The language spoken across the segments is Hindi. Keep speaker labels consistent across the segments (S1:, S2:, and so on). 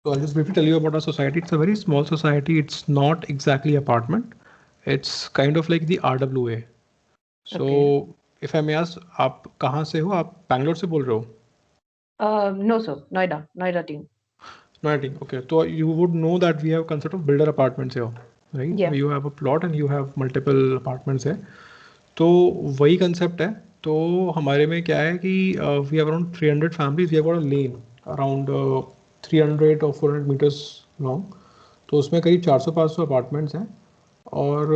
S1: So I'll just briefly tell you about our society. It's a very small society. It's not exactly apartment. It's kind of like the RWA. So
S2: Okay.
S1: if I may ask, आप कहाँ से हो? आप बैंगलोर से बोल रहे हो?
S2: No, sir. Noida team.
S1: Noida. Okay. So you would know that we have concept of builder apartments here, right?
S2: Yeah.
S1: You have a plot and you have multiple apartments है. तो वही concept है. तो हमारे में क्या है कि we have around 300 families. We have got a lane around 300 or 400 meters long. तो उसमें करीब 400-500 अपार्टमेंट्स हैं और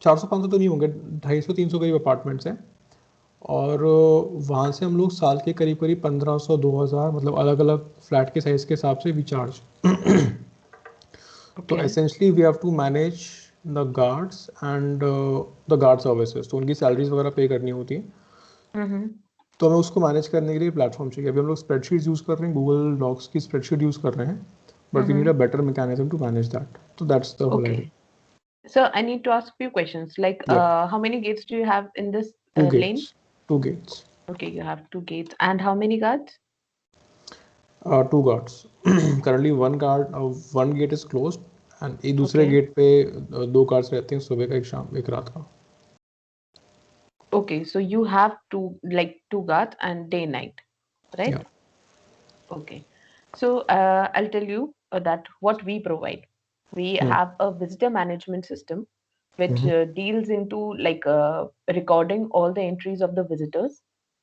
S1: 400-500 तो नहीं होंगे, 250-300 करीब अपार्टमेंट्स हैं और वहाँ से हम लोग साल के करीब करीब 1500-2000 मतलब अलग अलग फ्लैट के साइज़ के हिसाब से भी चार्ज. तो
S2: Okay.
S1: Essentially we have to manage the guards and the guard services. तो उनकी सैलरीज वगैरह पे करनी होती है.
S2: Mm-hmm.
S1: तो हमें उसको मैनेज करने के लिए प्लेटफॉर्म चाहिए. अभी हम लोग स्प्रेडशीट्स यूज़ कर रहे हैं, गूगल डॉक्स की स्प्रेडशीट यूज़ कर रहे हैं, but we need
S2: Mm-hmm.
S1: A better mechanism to manage that. तो that's the whole
S2: Okay.
S1: Idea.
S2: So I need to ask few questions. Like,
S1: Yep.
S2: how many gates do you have in this
S1: Two
S2: lane?
S1: gates. Two gates.
S2: Okay, you have 2 gates. And how many guards?
S1: Two guards. Currently one gate is closed and एक दूसरे
S2: Okay.
S1: गेट पे दो guards रहते हैं, सुबह का एक शाम एक रात का.
S2: Okay, so you have two guards and day night, right?
S1: Yeah.
S2: Okay. So I'll tell you that what we provide. We
S1: Hmm.
S2: have a visitor management system which
S1: Mhm.
S2: deals into recording all the entries of the visitors.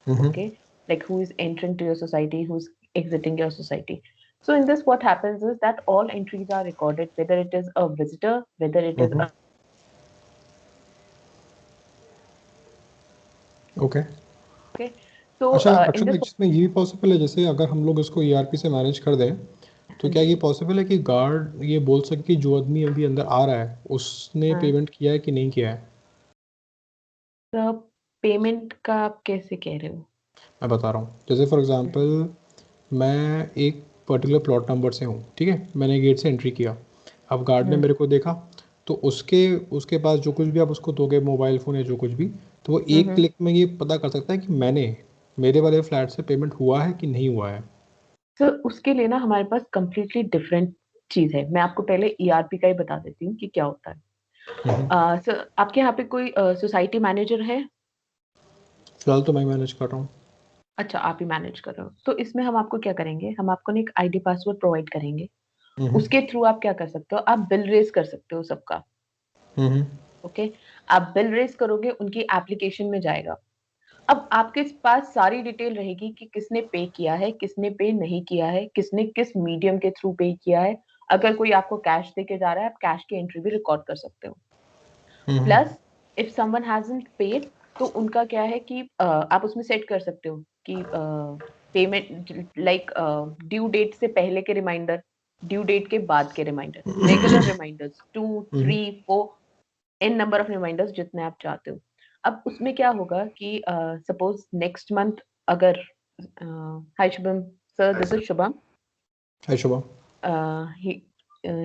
S1: Mhm.
S2: Okay, like who is entering to your society, who's exiting your society. So in this, what happens is that all entries are recorded, whether it is a visitor, whether it is
S1: Mhm.
S2: a
S1: Okay.
S2: okay. So
S1: अच्छा
S2: in
S1: रक्षन,
S2: this,
S1: इसमें ये भी पॉसिबल है जैसे अगर हम लोग इसको ईआरपी से मैनेज कर दें तो क्या ये पॉसिबल है कि गार्ड ये बोल सके कि जो आदमी अभी अंदर आ रहा है उसने
S2: हाँ,
S1: पेमेंट किया है कि नहीं किया है?
S2: तो पेमेंट का आप कैसे कह रहे हो?
S1: मैं बता रहा हूँ. जैसे फॉर एग्जांपल मैं एक पर्टिकुलर प्लॉट नंबर से हूँ, ठीक है, मैंने गेट से एंट्री किया. अब गार्ड ने मेरे को देखा तो उसके उसके पास जो कुछ भी आप उसको दोगे, मोबाइल फ़ोन या जो कुछ भी, तो वो एक क्लिक में ये पता कर सकता है कि मैंने मेरे वाले फ्लैट से पेमेंट हुआ है कि नहीं हुआ है.
S2: सर उसके लिए ना हमारे पास कंप्लीटली डिफरेंट चीज है. मैं आपको पहले ईआरपी का ही बता देती हूँ कि क्या होता है. सर आपके यहाँ पे कोई सोसाइटी मैनेजर है?
S1: फिलहाल तो मैं मैनेज कर रहा हूँ.
S2: अच्छा, आप ही मैनेज कर रहे हो. तो इसमें हम आपको क्या करेंगे, हम आपको ना एक आईडी पासवर्ड प्रोवाइड करेंगे. उसके थ्रू आप क्या कर सकते हो, आप बिल रेज कर सकते हो सबका. ओके, आप बिल रेज करोगे, उनकी एप्लीकेशन में जाएगा. अब आपके पास सारी डिटेल रहेगी कि किसने पे किया है, किसने पे नहीं किया है, किसने किस मीडियम के थ्रू पे किया है. अगर कोई आपको कैश देके जा रहा है, आप कैश की एंट्री भी रिकॉर्ड कर सकते हो. Plus if someone hasn't paid, तो उनका क्या है कि आप उसमें सेट कर सकते हो कि पेमेंट लाइक ड्यू डेट से पहले के रिमाइंडर, ड्यू डेट के बाद के reminder, regular reminders 2 3 4 N number of reminders जितने आप चाहते हो. अब उसमें क्या होगा कि सपोज नेक्स्ट मंथ अगर hi Shubham sir, this is Shubham.
S1: Hi Shubham.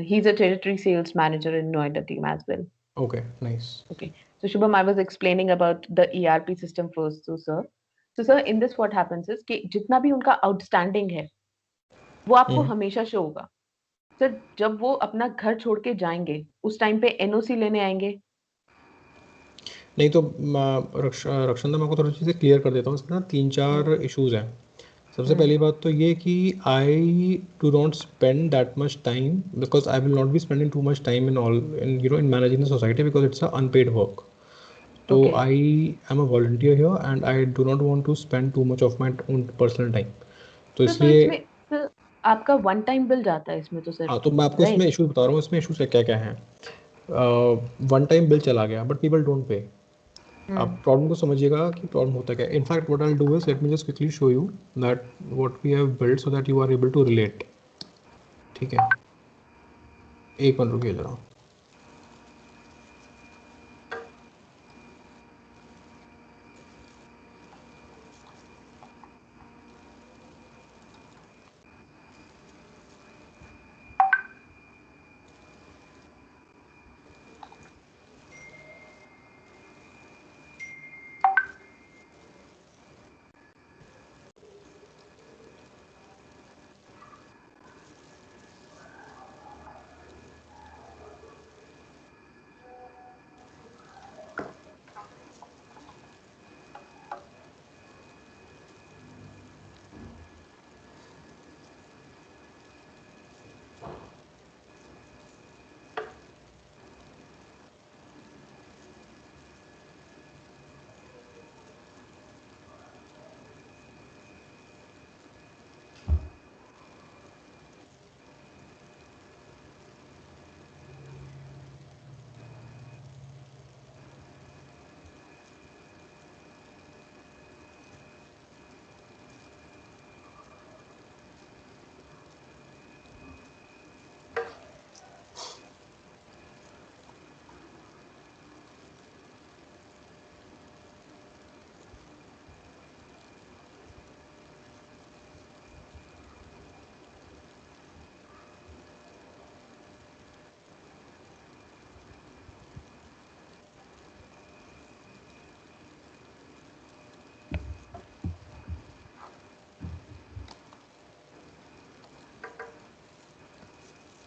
S2: He is a territory sales manager in Noida team as well.
S1: Okay, nice.
S2: Okay. So Shubham, I was explaining about the ERP system first. So sir, in this what happens is कि जितना भी उनका outstanding है, वो आपको हमेशा शो होगा. सर जब वो अपना घर छोड़ के जाएंगे, उस टाइम पे एनओसी लेने आएंगे.
S1: नहीं तो रक्षन मैं आपको थोड़ी चीज़ें क्लियर कर देता हूँ. इसमें ना 3-4 इश्यूज़ हैं. सबसे पहली बात तो ये कि I do not spend that much time because I will not be spending too much time in all in in managing the society because it's a unpaid work. तो
S2: Okay.
S1: I am a volunteer here and I do not want to spend too much of my own personal time. तो
S2: तो
S1: इसलिए
S2: इसमें सर आपका वन टाइम बिल जाता है इसमें तो
S1: हाँ,
S2: सिर्फ,
S1: तो मैं आपको इसमें
S2: राइट?
S1: इशूज़ बता रहा हूँ. इसमें इशूज़ क्या क्या हैं. वन टाइम बिल चला गया बट पीपल डोंट पे. आप प्रॉब्लम को समझिएगा कि प्रॉब्लम होता क्या है. In fact what I will do is let me just quickly show you that what we have build so that you are able to relate. ठीक है, एक मिनट रुकिए जरा.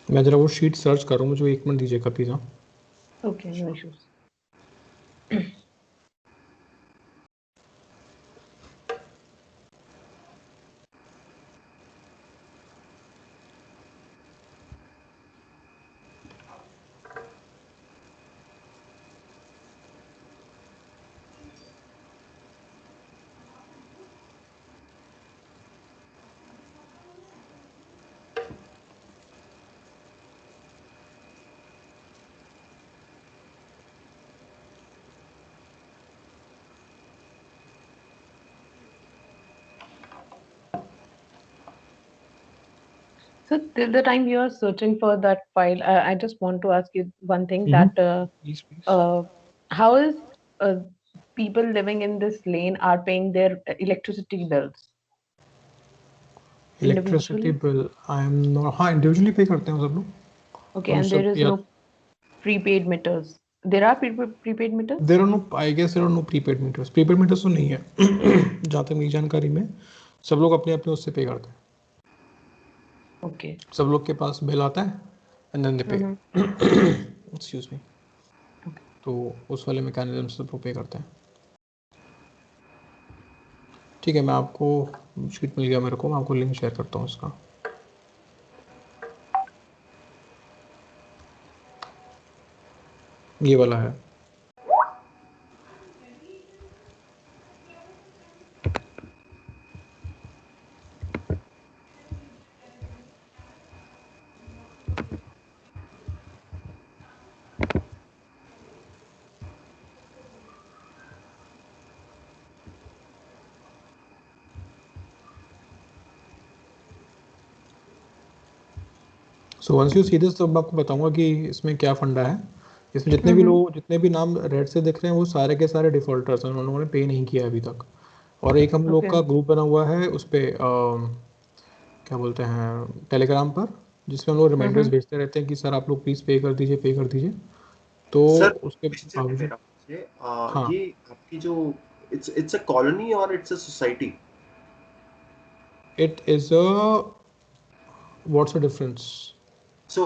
S1: मैं जरा वो शीट सर्च कर रहा हूँ, मुझे 1 मिनट दीजिएगा प्लीज। हाँ
S2: okay, no issues. So till the time you are searching for that file, I just want to ask you one thing that
S1: please please.
S2: how is uh, people living in this lane are paying their electricity bills
S1: electricity
S2: individually?
S1: Bill I am not, हाँ इंडिविजुअली पे करते हैं सब लोग।
S2: Okay,
S1: हम
S2: and there
S1: सब
S2: is
S1: या
S2: no prepaid meters. There are prepaid meters?
S1: There are no, I guess there are no prepaid meters. Prepaid meters तो नहीं है जहाँ तक मेरी जानकारी में। सब लोग अपने अपने उससे पे करते हैं।
S2: Okay.
S1: सब लोग के पास बिल आता है एंड देन दे पे।
S2: Mm-hmm.
S1: Excuse me.
S2: Okay.
S1: तो उस वाले मैकेनिज्म से वो पे करते हैं। ठीक है, मैं आपको शीट मिल गया मेरे को, मैं आपको लिंक शेयर करता हूँ इसका। ये वाला है। So once you see this, तो मैं आपको बताऊंगा कि इसमें क्या फंडा है। इसमें जितने भी
S2: Mm-hmm.
S1: लोग, जितने भी नाम रेड से दिख रहे हैं वो सारे के सारे डिफॉल्टर्स हैं, उन्होंने पे नहीं किया अभी तक। और एक हम लोग
S2: Okay.
S1: का ग्रुप बना हुआ है उस पर, क्या बोलते हैं, टेलीग्राम पर, जिसमें हम लोग रिमाइंडर्स
S2: Mm-hmm.
S1: भेजते रहते हैं कि सर आप लोग प्लीज़ पे कर दीजिए, पे कर दीजिए। तो
S3: सर
S1: उसके
S3: क्वेश्चन है
S1: बावजूद,
S3: मेरा आपसे
S1: हाँ,
S3: ये आपकी जो इट्स अ कॉलोनी और it's a society?
S1: It is a, what's the difference?
S3: So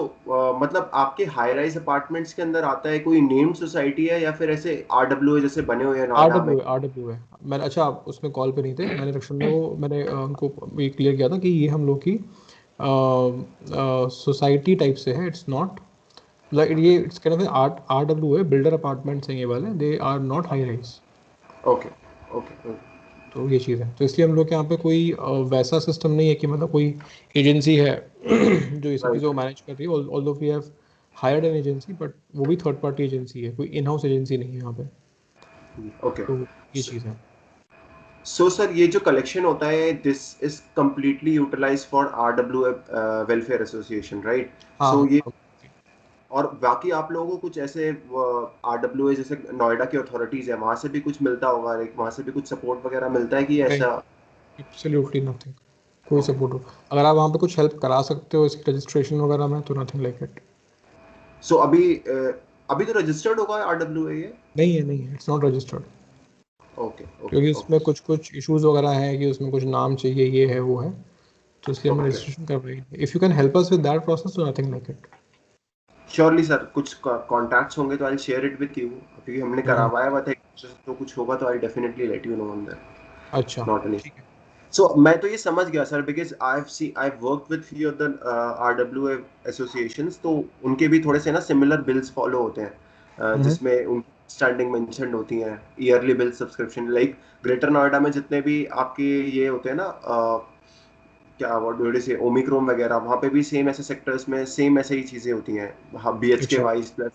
S3: मतलब आपके हाई राइज अपार्टमेंट्स के अंदर आता है, कोई नेम्ड सोसाइटी है या फिर ऐसे आरडब्ल्यूए जैसे बने हुए हैं नोएडा में?
S1: आर डब्ल्यू है। मैंने, अच्छा आप उसमें कॉल पे नहीं थे, मैंने रक्षण में वो मैंने उनको ये क्लियर किया था कि ये हम लोग की सोसाइटी टाइप से है। इट्स नॉट लाइक ये, it's kind of R R W है, बिल्डर अपार्टमेंट्स हैं ये वाले, they are not high rise.
S3: Okay okay.
S1: तो ये चीज़ है, तो इसलिए हम लोग के यहाँ पे कोई वैसा सिस्टम नहीं है कि मतलब कोई एजेंसी है जो ये सब चीज़ों को
S3: राइट।
S1: मैनेज कर रही है। Although we have hired an agency, but वो भी थर्ड पार्टी एजेंसी है, कोई इन हाउस एजेंसी नहीं है यहाँ पे।
S3: ओके।
S1: तो ये चीज़ है।
S3: सो सर ये जो कलेक्शन होता है this is completely utilized for RWA welfare association, right?
S1: हाँ
S3: सो
S1: हाँ,
S3: ये और बाकी आप लोगों को कुछ ऐसे आरडब्ल्यूए जैसे नोएडा की अथॉरिटीज है वहां से भी कुछ मिलता होगा, लाइक वहां से भी कुछ सपोर्ट वगैरह मिलता है कि
S1: नहीं,
S3: ऐसा?
S1: एब्सोल्युटली नथिंग, कोई
S3: ओके।
S1: सपोर्ट हो। अगर आप वहाँ पे कुछ हेल्प करा सकते हो इसकी रजिस्ट्रेशन वगैरह में, तो नथिंग लाइक इट।
S3: सो अभी तो रजिस्टर्ड होगा आरडब्ल्यूए ये?
S1: नहीं है, नहीं है, it's not registered.
S3: Okay okay
S1: क्योंकि
S3: ओके
S1: उसमें कुछ कुछ इश्यूज वगैरह हैं कि उसमें कुछ नाम चाहिए, ये है वो है, तो इसलिए हमें
S3: ओके।
S1: रजिस्ट्रेशन कर रही है। If you can help us with that process, तो nothing like it.
S3: Surely sir, कुछ कॉन्टैक्ट्स होंगे तो I share it with you, क्योंकि हमने करवाया हुआ था तो कुछ होगा तो I definitely let you know on that.
S1: अच्छा,
S3: नॉट एन
S1: ठीक है।
S3: सो मैं तो ये समझ गया सर, because I work with few of the RWA associations, तो उनके भी थोड़े से ना सिमिलर बिल्स फॉलो होते हैं,
S1: हम्म,
S3: जिसमें उनकी स्टैंडिंग मेंशन होती हैं, yearly bill subscription, like greater Noida में जितने भी आपके ये होते हैं ना, क्या वर्ड से ओमिक्रोन वगैरह, वहाँ पे भी सेम ऐसे सेक्टर्स में सेम ऐसे ही चीजें होती हैं। हाँ, BHK
S1: अच्छा
S3: wise plus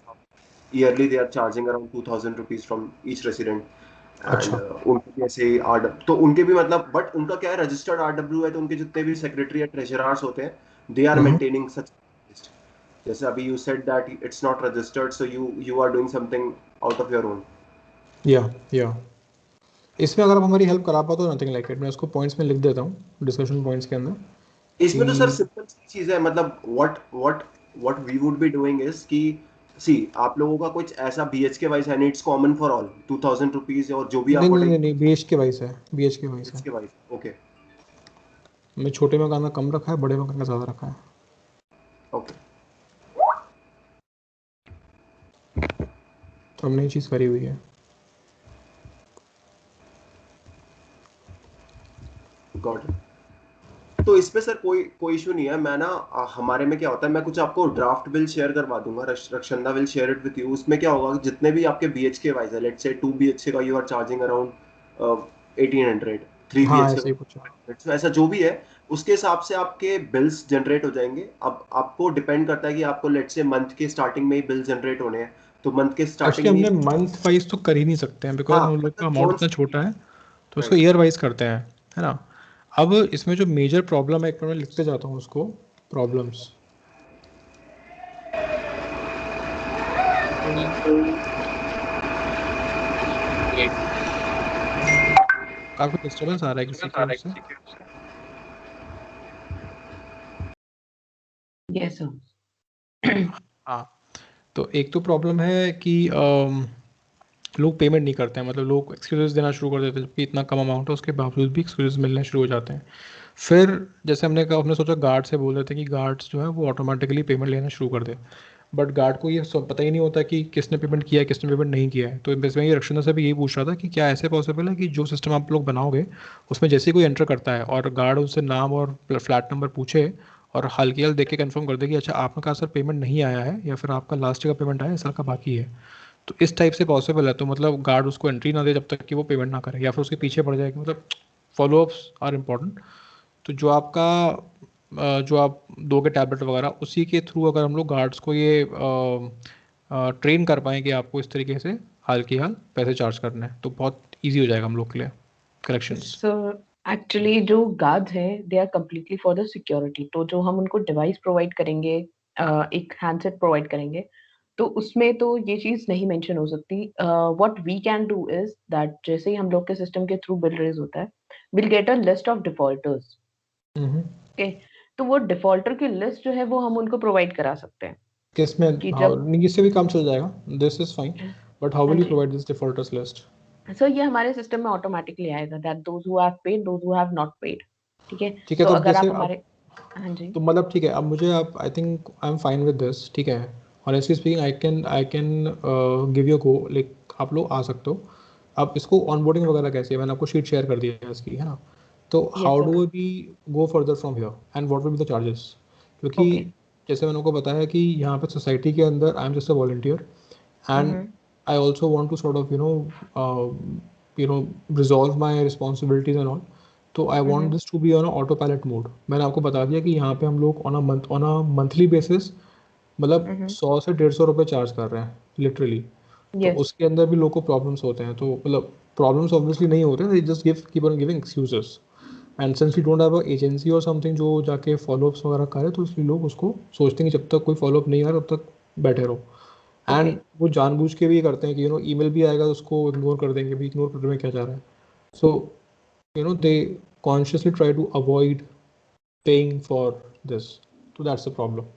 S3: yearly they are charging around 2000 rupees from each resident. And
S1: अच्छा।
S3: उनके भी ऐसे ही आर तो उनके भी मतलब, बट उनका क्या है, रजिस्टर्ड आरडब्ल्यू है, तो उनके जितने भी सेक्रेटरी या ट्रेजरर्स होते हैं they are
S1: hmm,
S3: maintaining such list. जैसे अभी you said that it's not registered, so you are doing something out of your own.
S1: या इसमें अगर आप हमारी हेल्प करा पाओ तो नथिंग लाइक इट। मैं उसको पॉइंट्स में लिख देता हूँ डिस्कशन पॉइंट्स के अंदर
S3: इसमें तो सर
S1: कि
S3: सिंपल सी चीज है, मतलब what we would be doing is कि सी आप लोगों का कुछ ऐसा BHK वाइज है, it's common for all 2000 rupees, और जो भी
S1: नहीं
S3: आप
S1: नहीं
S3: व्हाट
S1: नहीं नहीं, BHK वाइज है, BHK वाइज है।
S3: BHK wise. ओके
S1: मैं छोटे मकान का कम रखा है, बड़े मकान का ज़्यादा रखा है।
S3: ओके
S1: हमने ये चीज़ करी हुई है।
S3: Got it. तो इस पे सर कोई इशू नहीं है। मैं ना हमारे में क्या होता है, मैं कुछ आपको ड्राफ्ट बिल शेयर करवा दूंगा, Rakshanda will share it with you. उसमें क्या होगा, जितने भी आपके बीएचके वाइज है, लेट्स से 2 बीएचके का यू आर चार्जिंग अराउंड 1800, 3
S1: हाँ
S3: बीएचके
S1: ऐसे ही कुछ है।
S3: का ऐसा जो भी है, उसके हिसाब से आपके बिल्स जनरेट हो जाएंगे। अब आपको डिपेंड करता है कि आपको लेट्स से मंथ के स्टार्टिंग में ही बिल जनरेट होने हैं, तो मंथ के
S1: एक्चुअली
S3: स्टार्टिंग में
S1: हमने मंथ वाइज तो कर ही नहीं सकते हैं, बिकॉज
S3: हाँ
S1: हम लोग का
S3: मतलब
S1: अमाउंट
S3: कौन
S1: इतना छोटा है, तो उसको
S3: राइट
S1: ईयर वाइज करते हैं, है ना। अब इसमें जो मेजर प्रॉब्लम है, एक बार मैं लिखते जाता हूँ उसको, प्रॉब्लम्स। काफी डिस्टर्बेंस आ रहा है किसी की ओर से।
S2: Yes sir.
S1: हाँ, तो एक तो प्रॉब्लम है कि लोग पेमेंट नहीं करते हैं, मतलब लोग एक्सक्यूजेस देना शुरू कर देते हैं, जबकि इतना कम अमाउंट है उसके बावजूद भी एक्सक्यूजेस मिलने शुरू हो जाते हैं। फिर जैसे हमने कहा, हमने सोचा गार्ड से बोल रहे थे कि गार्ड्स जो है वो ऑटोमेटिकली पेमेंट लेना शुरू कर दे, बट गार्ड को ये सब पता ही नहीं होता कि किसने पेमेंट किया है किसने पेमेंट नहीं किया है। तो बस मैं ये रक्षणा से भी यही पूछ रहा था कि क्या ऐसे पॉसिबल है कि जो सिस्टम आप लोग बनाओगे उसमें जैसे ही कोई एंटर करता है और गार्ड उनसे नाम और फ्लैट नंबर पूछे और हल्की हल देख के कंफर्म कर दे कि अच्छा आपने कहा सर पेमेंट नहीं आया है, या फिर आपका लास्ट का पेमेंट आया है, साल का बाकी है, तो इस टाइप से पॉसिबल है। तो मतलब गार्ड उसको एंट्री ना दे जब तक कि वो पेमेंट ना करे, या फिर उसके पीछे पड़ जाए कि मतलब फॉलोअप्स आर इम्पॉर्टेंट। तो जो आपका जो आप दोगे टैबलेट वगैरह, उसी के थ्रू अगर हम लोग गार्ड्स को ये ट्रेन कर पाएँ कि आपको इस तरीके से हाल की हाल पैसे चार्ज करने हैं, तो बहुत ईजी हो जाएगा हम लोग के लिए करेक्शंस।
S2: सर एक्चुअली जो गार्ड्स हैं they are completely for the security. तो जो हम उनको डिवाइस प्रोवाइड करेंगे, एक हैंडसेट प्रोवाइड करेंगे, तो उसमें तो ये चीज नहीं मेंशन हो सकती। What we can do is that जैसे ही हम लोग के सिस्टम के थ्रू बिल रेज होता है, will get a list of defaulters. Okay, तो वो डिफॉल्टर की लिस्ट जो है वो हम उनको प्रोवाइड करा सकते हैं
S1: किसमें
S2: कि
S1: हाँ,
S2: जब
S1: नहीं इससे भी काम चल जाएगा, this is fine, but how
S2: हाँ
S1: विल यू
S2: जी
S1: provide this defaulters list?
S2: Sir, ये हमारे सिस्टम में ऑटोमेटिकली आएगा that those who have paid, those who have not paid. ठीक है,
S1: ठीक है,
S2: तो
S1: तो
S2: अगर
S1: जैसे
S2: आप
S1: अब
S2: हमारे हाँ जी
S1: तो मतलब ठीक है, अब मुझे आप I think I am fine with this, ठीक है। Honestly speaking I can give you go, like आप लोग आ सकते हो। अब इसको ऑनबोर्डिंग वगैरह कैसे है, मैंने आपको शीट शेयर कर दी है इसकी, है ना। तो
S2: yes
S1: how
S2: sir.
S1: Do we go further from here and what will be the charges? क्योंकि
S2: ओके।
S1: जैसे मैंने आपको बताया कि यहाँ पे सोसाइटी के अंदर I am just a volunteer, and I also want to sort of you know resolve my responsibilities and all. तो I want this to be on auto pilot mode. मैंने आपको बता दिया कि यहाँ पे हम लोग ऑन अ मंथली बेसिस मतलब 100 से 150 रुपये चार्ज कर रहे हैं लिटरली। तो
S2: यस।
S1: उसके अंदर भी लोग को प्रॉब्लम्स होते हैं, तो मतलब प्रॉब्लम्स ऑब्वियसली नहीं होते, they just keep on giving excuses. And since we don't have a agency और समथिंग जो जाके फॉलोअप्स वगैरह करे, तो इसलिए लोग उसको सोचते हैं कि जब तक कोई फॉलोअप नहीं आ रहा तब तक बैठे रहो।
S2: ओके।
S1: एंड वो जानबूझ के भी ये करते हैं कि ईमेल भी आएगा तो उसको इग्नोर कर देंगे, भी इग्नोर करने में क्या जा रहा है। सो they consciously try to avoid paying for this, so that's the problem.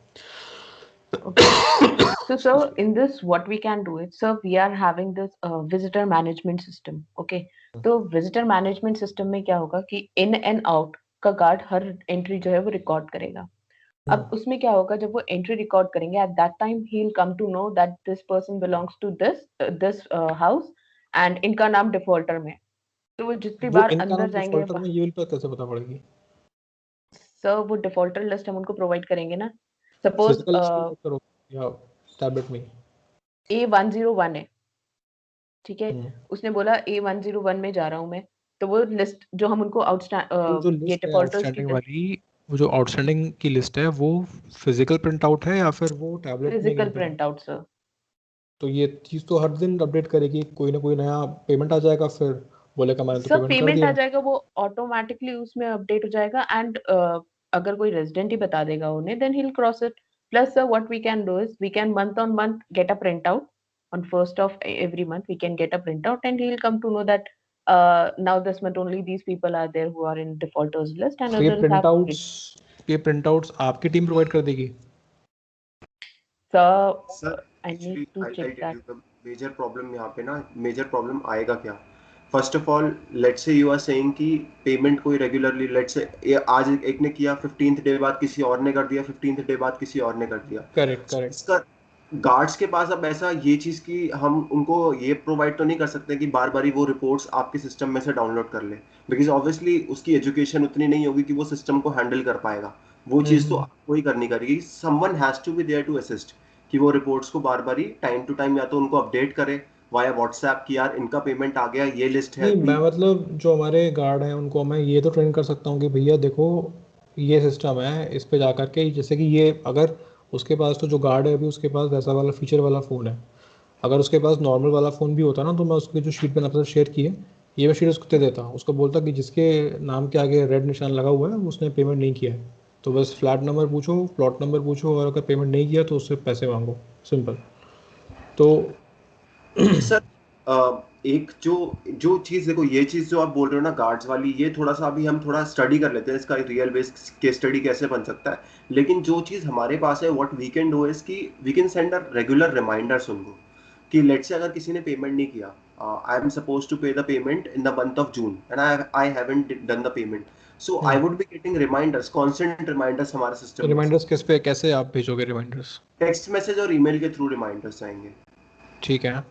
S2: Okay. So, sir, in this, what we can do is, sir, we are having this visitor management system. Okay. तो विजिटर मैनेजमेंट सिस्टम में क्या होगा कि इन एंड आउट का गार्ड हर एंट्री जो है वो रिकॉर्ड करेगा। अब उसमें क्या होगा, जब वो एंट्री रिकॉर्ड करेंगे, at that time he will come to know that this person belongs to this house and इनका नाम डिफॉल्टर में है। तो वो जितनी
S1: वो
S2: बार
S1: इनका
S2: अंदर
S1: नाम
S2: जाएंगे,
S1: डिफॉल्टर में ये वाली बात कैसे पता पड़ेगी?
S2: सर वो डिफॉल्टर लिस्ट हम उनको प्रोवाइड करेंगे ना। सपोज
S1: फिजिकल लिस्ट में करो या टैबलेट में?
S2: A101 है, ठीक है, उसने बोला A101 में जा रहा हूँ मैं, तो वो लिस्ट जो हम उनको
S1: तो जो
S2: ये
S1: लिस्ट है
S2: डिफॉल्टर्स की
S1: आउटस्टैंडिंग वाली, वो जो आउटस्टैंडिंग की लिस्ट है, वो फिजिकल प्रिंट आउट है या फिर वो टैबलेट में
S2: फिजिकल
S1: गिनकर है?
S2: Print out sir.
S1: तो ये चीज़ तो हर दिन अपडेट करेगी, कोई ना कोई नया पेमेंट आ जाएगा, फिर बोलेगा मैंने तो
S2: सर
S1: पेमेंट कर
S2: पेमेंट आ
S1: दिया।
S2: जाएगा, वो ऑटोमेटिकली उसमें अपडेट हो जाएगा एंड अगर कोई रेजिडेंट ही बता देगा उन्हें, then he will cross it. Plus sir what we can do is we can month on month get a print out on first of every month we can get a printout and he'll come to know that now this month only these people are there who are in defaulters list and
S1: तो
S2: others have paid.
S1: ये प्रिंट आउट्स आपकी टीम प्रोवाइड कर देगी?
S2: So
S3: sir
S2: I
S3: actually
S2: need to
S3: I
S2: check
S3: tell
S2: that.
S3: You the major problem यहाँ पे ना, मेजर प्रॉब्लम आएगा क्या। First of all let's say you are saying कि पेमेंट कोई रेगुलरली, लेट्स से आज एक ने किया, 15th डे बाद किसी और ने कर दिया, 15th डे बाद किसी और ने कर दिया।
S1: Correct correct.
S3: इसका गार्ड्स के पास अब ऐसा ये चीज की हम उनको ये प्रोवाइड तो नहीं कर सकते कि बार बार ही वो रिपोर्ट्स आपके सिस्टम में से डाउनलोड कर ले, बिकॉज ऑब्वियसली उसकी एजुकेशन उतनी नहीं होगी कि वो सिस्टम को हैंडल कर पाएगा। वो चीज तो आपको ही करनी करेगी, someone has to be there to assist, कि वो रिपोर्ट्स को बार बार ही टाइम टू टाइम या तो उनको अपडेट करे वाया व्हाट्सएप कि यार इनका पेमेंट आ गया, ये लिस्ट है
S1: नहीं, मैं
S3: प्लीज।
S1: मतलब जो हमारे गार्ड हैं उनको मैं ये तो ट्रेन कर सकता हूँ कि भैया देखो ये सिस्टम है, इस पे जा करके जैसे कि ये अगर उसके पास तो जो गार्ड है अभी उसके पास वैसा वाला फीचर वाला फ़ोन है, अगर उसके पास नॉर्मल वाला फ़ोन भी होता ना तो मैं उसके जो शीट पे आपके साथ शेयर किए ये मैं शीट उसको दे देता, उसको बोलता कि जिसके नाम के आगे रेड निशान लगा हुआ है उसने पेमेंट नहीं किया है, तो बस फ्लैट नंबर पूछो, प्लॉट नंबर पूछो, और अगर पेमेंट नहीं किया तो उससे पैसे मांगो, सिंपल। तो
S3: सर एक जो जो चीज देखो, ये चीज जो आप बोल रहे हो ना गार्ड्स वाली, ये थोड़ा सा अभी हम थोड़ा स्टडी कर लेते हैं इसका रियल बेस केस स्टडी कैसे बन सकता है। लेकिन जो चीज हमारे पास है, what we can do is कि we can send a regular reminders उनको, कि लेट्स से अगर किसी ने पेमेंट नहीं किया, I am suppose to pay the payment in the month of June and I haven't done the payment, so I would be getting reminders, constant reminders हमारे सिस्टम में से।
S1: रिमाइंडर्स किस पे, कैसे आप भेजोगे रिमाइंडर्स?
S3: टेक्स्ट मैसेज और ईमेल के थ्रू रिमाइंडर्स आएंगे।
S1: ठीक है।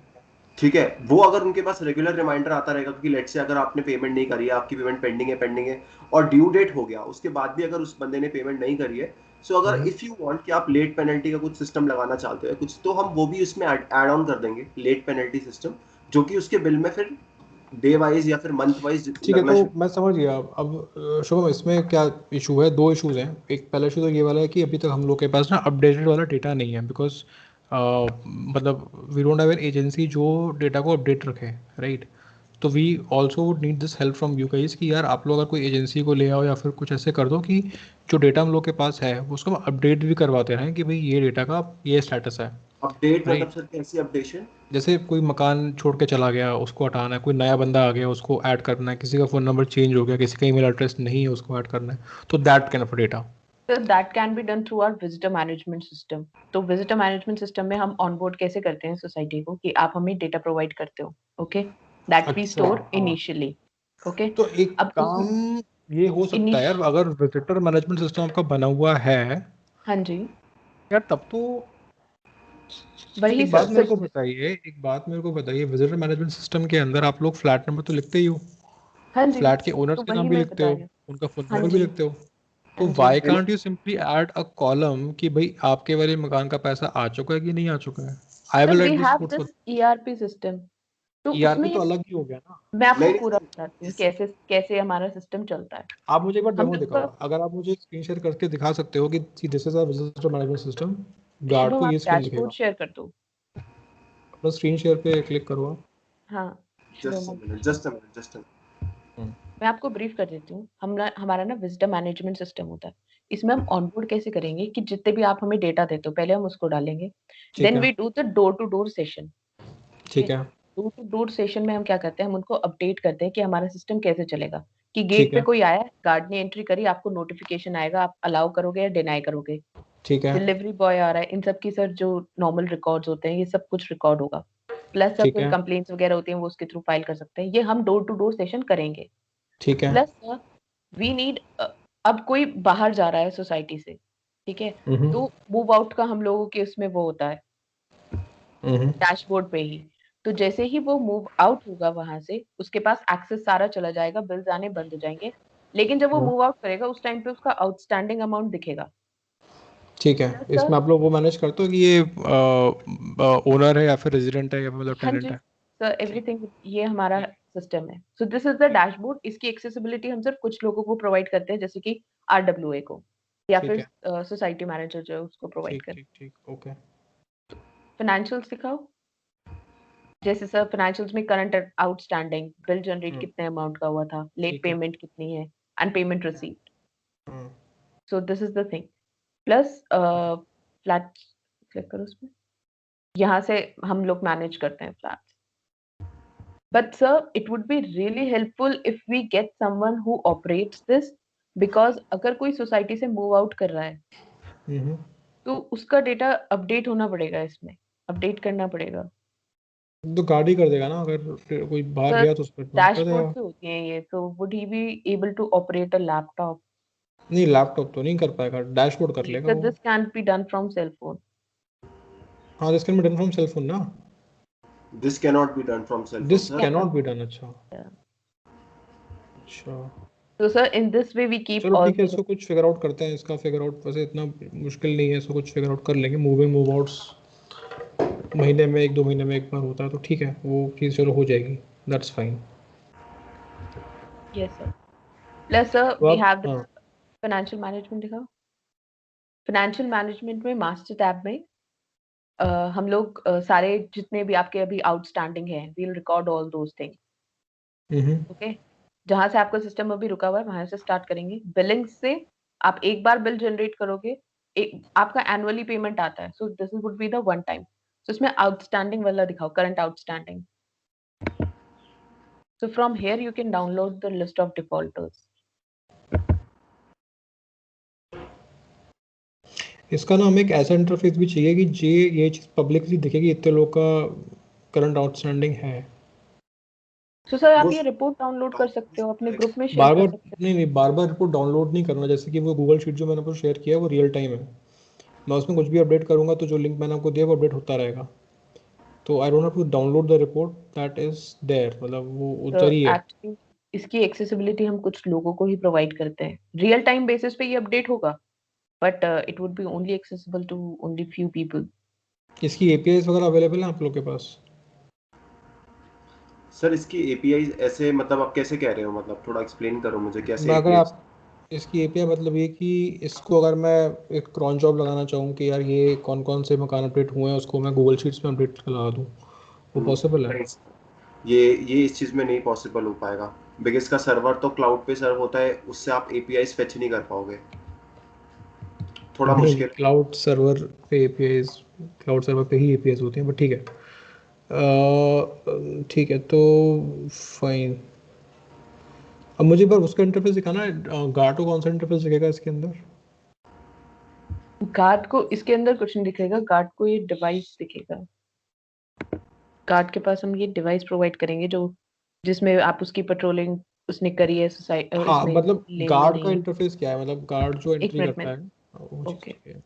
S3: ठीक है, वो अगर उनके पास रेगुलर रिमाइंडर आता रहेगा कि लेट से अगर आपने पेमेंट नहीं करी है, आपकी पेमेंट पेंडिंग है और ड्यू डेट हो गया, उसके बाद भी अगर उस बंदे ने पेमेंट नहीं करी है, सो अगर इफ यू वांट कि आप लेट पेनल्टी का कुछ सिस्टम लगाना चाहते हो कुछ, तो हम वो भी उसमें ऐड ऑन कर देंगे लेट पेनल्टी सिस्टम, जो कि उसके बिल में फिर डे वाइज या फिर मंथ वाइज
S1: ठीक है,
S3: लगना
S1: तो
S3: शुरू।
S1: मैं समझ गया। अब शुभम, इसमें क्या इशू है? दो इशूज़ हैं। एक पहला इशू तो ये वाला है कि अभी तक हम लोग के पास ना अपडेटेड वाला डेटा नहीं है, बिकॉज मतलब we don't have an agency जो डेटा को अपडेट रखे, राइट? तो we also would need this help from you guys कि यार आप लोग अगर कोई एजेंसी को ले आओ या फिर कुछ ऐसे कर दो कि जो डेटा हम लोग के पास है वो उसको अपडेट भी करवाते रहें कि भाई ये डेटा का ये स्टेटस है,
S3: अपडेट मतलब
S1: राइट?
S3: सर कैसी अपडेशन?
S1: जैसे कोई मकान छोड़ के चला गया उसको हटाना है, कोई नया बंदा आ गया उसको ऐड करना है, किसी का फ़ोन नंबर चेंज हो गया, किसी का ईमेल एड्रेस नहीं है उसको ऐड करना है, तो that can of data.
S2: So that can be done through our visitor management system. तो visitor management system में हम onboard कैसे करते हैं सोसाइटी को कि आप हमें डेटा प्रोवाइड करते हो, ओके, दैट वी
S1: अच्छा,
S2: स्टोर
S1: हाँ।
S2: Initially, okay.
S1: तो एक
S2: अब
S1: काम ये हो सकता है यार, अगर विजिटर मैनेजमेंट सिस्टम आपका बना हुआ है
S2: हाँ जी,
S1: यार, तब तो
S2: वही
S1: एक
S2: सर
S1: बात मेरे को
S2: सिर्फ,
S1: बताइए, एक बात मेरे को बताइए, विजिटर मैनेजमेंट सिस्टम के अंदर आप लोग फ्लैट नंबर तो लिखते ही हो,
S2: हाँ जी,
S1: फ्लैट के
S2: तो
S1: ओनर्स के नाम
S2: वही
S1: भी
S2: मैं
S1: लिखते
S2: बता
S1: हो,
S2: रही हूँ।
S1: उनका फोन
S2: हाँ
S1: नंबर भी
S2: जी,
S1: लिखते हो, तो
S2: हाँ जी।
S1: Why can't you simply add a column कि भाई आपके वाले मकान का पैसा आ चुका है कि नहीं आ चुका है? I
S2: sir
S1: will
S2: we
S1: write this
S2: have
S1: code for.
S2: This ERP system, तो उसमें
S1: ईआरपी
S2: ये
S1: तो अलग ही हो गया ना।
S2: मैं आपको
S3: नहीं
S2: पूरा
S3: नहीं
S2: बताती हूँ
S3: जिस
S2: कैसे कैसे हमारा सिस्टम चलता है।
S1: आप मुझे एक बार
S2: हम
S1: डेमो
S2: लोग
S1: दिखाओ,
S2: का
S1: अगर आप मुझे स्क्रीन शेयर करके दिखा सकते हो कि this is a visitor management system, guard
S2: Shubham
S1: को
S2: आप
S1: ये स्क्रीन
S2: डैशबोर्ड
S1: दिखेगा।
S2: शेयर कर दो।
S1: अपना स्क्रीन शेयर पे क्लिक करो आप।
S2: हाँ
S3: just
S2: Shubham,
S3: a minute, just a minute, just a
S1: hmm,
S2: मैं आपको ब्रीफ कर देती हूँ। हमारा ना विजिटर मैनेजमेंट सिस्टम होता है। इसमें हम ऑनबोर्ड कैसे करेंगे कि जितने भी आप हमें डेटा देते हो पहले हम उसको डालेंगे,
S1: ठीक
S2: देन
S1: है।
S2: We do the door to door session, ठीक है।
S1: ठीक है।
S2: डोर टू डोर सेशन में हम क्या करते हैं, हम उनको अपडेट करते हैं कि हमारा सिस्टम कैसे चलेगा, कि गेट
S1: ठीक
S2: पे
S1: है।
S2: कोई आया, गार्ड ने एंट्री करी, आपको नोटिफिकेशन आएगा, आप अलाउ करोगे या डिनाई करोगे।
S1: ठीक है।
S2: डिलीवरी बॉय आ रहा है, इन सब की सर जो नॉर्मल रिकॉर्ड्स होते हैं ये सब कुछ रिकॉर्ड होगा, प्लस सर
S1: ठीक
S2: कोई
S1: है।
S2: कंप्लेंट्स वगैरह होती हैं वो उसके थ्रू फाइल कर सकते हैं। ये हम डोर टू डोर सेशन करेंगे।
S1: ठीक है।
S2: प्लस वी नीड, अब कोई बाहर जा रहा है सोसाइटी से, ठीक है,
S1: हम्म।
S2: तो मूव आउट का हम लोगों के उसमें वो होता है
S1: हम्म।
S2: डैशबोर्ड पे ही। तो जैसे ही वो मूव आउट होगा वहां से, उसके पास एक्सेस सारा चला जाएगा, बिल्स आने बंद हो जाएंगे। लेकिन जब वो
S1: हम्म।
S2: मूव आउट करेगा उस टाइम पे उसका आउटस्टैंडिंग अमाउंट दिखेगा।
S1: ठीक है।
S2: प्लस सर,
S1: इसमें आप लोग वो मैनेज करते हो कि ये ओनर है या फिर रेजिडेंट है या फिर मतलब
S2: हाँ
S1: टेनेंट
S2: जी
S1: है?
S2: सर, एवरीथिंग ये हमारा सिस्टम है। So this is the dashboard. इसकी एक्सेसिबिलिटी हम सिर्फ कुछ लोगों को प्रोवाइड करते हैं, जैसे कि आरडब्ल्यूए को, या
S1: ठीक
S2: फिर
S1: है।
S2: सोसाइटी मैनेजर जो है उसको प्रोवाइड
S1: ठीक
S2: करते
S1: ठीक ठीक, ओके।
S2: हैं। फाइनेंशियल्स दिखाओ। जैसे सर फाइनेंशियल्स में करंट आउटस्टैंडिंग, बिल जनरेट
S1: हम्म।
S2: कितने अमाउंट का हुआ था, लेट
S1: ठीक है।
S2: पेमेंट कितनी है, and payment received.
S1: Hmm.
S2: So this is the thing. Plus flat, click करो उसमें, यहाँ से हम लोग मैनेज करते हैं flat. But sir, it would be really helpful if we get someone who operates this, because अगर कोई सोसाइटी से मूव आउट कर रहा है
S1: हम्म।
S2: तो उसका डेटा अपडेट होना पड़ेगा, इसमें अपडेट करना पड़ेगा।
S1: तो गाड़ी कर देगा ना, अगर कोई बाहर
S2: सर
S1: गया तो उसको इन्फॉर्म कर
S2: डैशबोर्ड
S1: देगा।
S2: पे होती है ये, तो would he be able to operate a laptop?
S1: नहीं, लैपटॉप तो नहीं कर पाएगा, डैशबोर्ड कर लेगा
S2: सर
S1: वो।
S2: This can be done from cell phone.
S1: हाँ, this can be done from cell phone ना?
S3: This cannot be done from cell phone,
S1: This
S3: sir.
S1: cannot be done, अच्छा.
S2: Yeah.
S1: अच्छा.
S2: So sir, in this way we keep
S1: चलो
S2: all
S1: ठीक है,
S2: the
S1: इसको कुछ फिगर आउट करते हैं, इसका फिगर आउट वैसे इतना मुश्किल नहीं है, इसको कुछ फिगर आउट कर लेंगे. मूविंग मूव आउट्स महीने में 1-2 महीने में एक बार होता है, तो ठीक है, वो चीज़ चलो हो जाएगी. That's fine.
S2: yes sir. Plus sir,
S1: तो
S2: we
S1: आप
S2: have the
S1: हाँ.
S2: financial management दिखाओ. फाइनेंशियल मैनेजमेंट में मास्टर टैब में हम लोग सारे जितने भी आपके अभी आउटस्टैंडिंग है, we'll record all those things. Okay, जहां से आपका सिस्टम अभी रुका हुआ है वहां से स्टार्ट करेंगे. बिलिंग से आप एक बार बिल जनरेट करोगे, एक आपका एनुअली पेमेंट आता है, so this would be the one time. So इसमें आउटस्टैंडिंग वाला दिखाओ, current outstanding. So from here you can download the list of defaulters.
S1: इसका ना हमें एक ऐसा इंटरफेस भी चाहिए कि ये चीज़ पब्लिकली दिखेगी, इतने लोग का करंट आउटस्टैंडिंग है.
S2: सो सर आप
S3: वो
S2: ये रिपोर्ट डाउनलोड कर सकते हो, अपने ग्रुप में शेयर
S1: बार
S2: कर
S1: बार
S2: सकते
S1: नहीं, बार बार रिपोर्ट डाउनलोड नहीं करना. जैसे कि वो गूगल शीट जो मैंने आपको शेयर किया है वो रियल टाइम है. मैं उसमें कुछ भी अपडेट करूंगा तो जो लिंक मैंने आपको दिया वो अपडेट होता रहेगा. तो I don't have to download the report, that is there, मतलब वो
S2: हो.
S1: उधर ही है.
S2: एक्चुअली इसकी एक्सेसिबिलिटी हम कुछ लोगों को ही प्रोवाइड करते हैं. रियल टाइम बेसिस पे ये अपडेट होगा, but it would be only accessible to only few people.
S1: इसकी एपीआईज वगैरह अवेलेबल है आप लोग के पास?
S3: सर इसकी एपीआई ऐसे मतलब आप कैसे कह रहे हो, मतलब थोड़ा एक्सप्लेन करो मुझे कैसे
S1: अगर
S3: एपीआई.
S1: आप इसकी एपीआई मतलब ये कि इसको अगर मैं एक क्रॉन जॉब लगाना चाहूँ कि यार ये कौन कौन से मकान अपडेट हुए हैं, उसको मैं गूगल शीट्स में अपडेट लगा दूँ, वो पॉसिबल है?
S3: नहीं, ये इस चीज में नहीं पॉसिबल हो पाएगा, बिकॉज इसका सर्वर तो क्लाउड पे सर्व होता है, उससे आप एपीआई फेच नहीं कर पाओगे, थोड़ा
S1: नहीं,
S3: मुश्किल.
S1: क्लाउड सर्वर पे एपीआईज, क्लाउड सर्वर पे ही एपीआईज होती हैं, बट ठीक है. ठीक है, तो फाइन. अब मुझे पर उसका इंटरफेस दिखाना है. गार्ड को कौन सा इंटरफेस दिखेगा इसके अंदर?
S2: गार्ड को इसके अंदर कुछ नहीं दिखेगा. गार्ड को ये डिवाइस दिखेगा. गार्ड के पास हम ये डिवाइस प्रोवाइड करेंगे जो जिसमें आप उसकी पेट्रोलिंग उसने करी है सोसाइटी
S1: हाँ,
S2: इसमें
S1: मतलब
S2: लेन में
S1: गार्ड का
S2: नहीं.
S1: इंटरफेस क्या है, मतलब गार्ड जो
S2: एक
S1: एंट्री
S2: मिनट में.
S1: करता है वो चीज़
S2: ओके,
S1: ठीक है.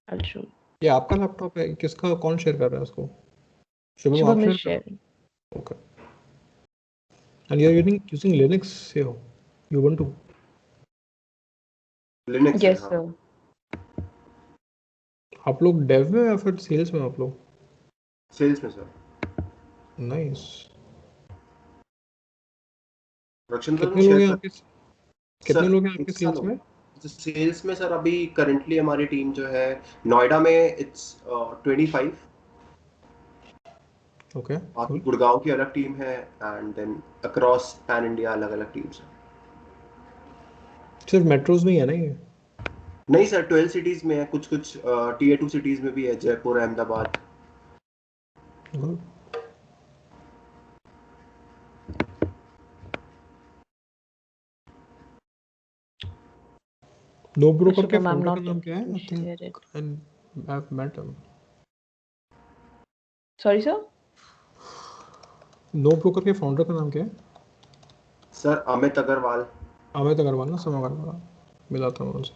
S2: I show.
S1: ये आपका लैपटॉप है, किसका, कौन शेयर कर रहा है उसको? शुभम आप
S2: शुभम इज
S1: शेयर कर रहे
S2: शेयरिंग.
S1: हो? Okay. And you are using Linux here, ubuntu?
S3: Linux है,
S2: यस
S3: हाँ.
S2: सर.
S1: आप लोग डेव में या फिर सेल्स में आप लोग?
S3: सेल्स में सर.
S1: नाइस.
S3: प्रोडक्शन सर
S1: कितने लोग
S3: शेयर
S1: हैं
S3: कर.
S1: आपके कितने
S3: सर
S1: लोग हैं आपके
S3: एक साल
S1: सेल्स
S3: हो
S1: में?
S3: गया सेल्स में सर. अभी करंटली हमारी टीम जो है नोएडा में इट्स 25.
S1: ओके,
S3: बाकी
S1: कूल.
S3: गुड़गांव की अलग टीम है, and then across pan India अलग अलग टीम्स हैं.
S1: सिर्फ मेट्रोज में ही है ना ये?
S3: नहीं सर, 12 सिटीज में है, कुछ कुछ टीयर 2 सिटीज में भी है, Jaipur, Ahmedabad.
S1: Good. NoBroker के
S2: शुभम, आई एम
S1: फाउंडर का
S2: नॉट
S1: नाम
S2: एबल
S1: क्या है?
S2: To
S1: I
S2: share it.
S1: Think I have met him.
S2: Sorry sir.
S1: NoBroker के फाउंडर का नाम क्या है?
S3: सर अमित अग्रवाल.
S1: अमित अग्रवाल ना, समय अग्रवाल. मिला था मैं उनसे.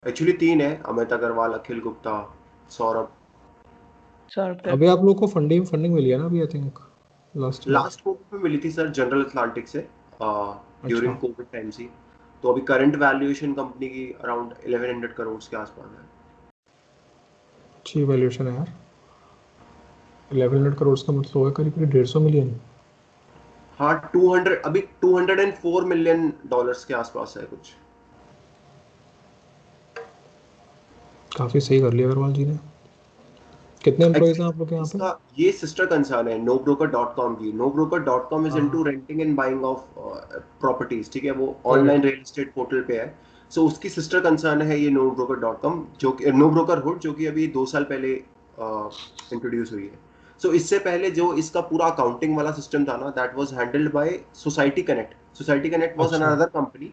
S3: एक्चुअली 3 है, अमित अग्रवाल, अखिल गुप्ता, सौरभ.
S2: सौरभ
S1: अभी
S2: करपे.
S1: आप लोग को फंडिंग फंडिंग मिली है ना अभी, I think last year?
S3: Last Covid में मिली थी सर, जनरल अटलांटिक से,
S1: अच्छा.
S3: ड्यूरिंग कोविड टाइम से. तो अभी करंट वैल्यूएशन कंपनी की अराउंड 1100 करोड़ के आसपास है.
S1: अच्छी वैल्यूएशन है यार. 1100 करोड़ का मतलब होगा करीब करीब 150 मिलियन.
S3: हाँ, 200, अभी 204 मिलियन डॉलर्स के आसपास है कुछ.
S1: काफ़ी सही कर लिया अग्रवाल जी ने. कितने एम्प्लॉयज हैं
S3: एक्चुअली
S1: आप लोग के यहाँ पे?
S3: इसका ये सिस्टर कंसर्न है nobroker.com की. nobroker.com इज इनटू
S1: हाँ.
S3: Renting and buying of properties, ठीक है, वो
S1: correct.
S3: Online real estate portal पे है. सो उसकी सिस्टर कंसर्न है ये nobroker.com, जो कि nobrokerhood, जो कि अभी 2 साल पहले इंट्रोड्यूस हुई है. सो इससे पहले जो इसका पूरा अकाउंटिंग वाला सिस्टम था ना, that was handled by society connect. Society connect was
S1: अच्छा.
S3: Another company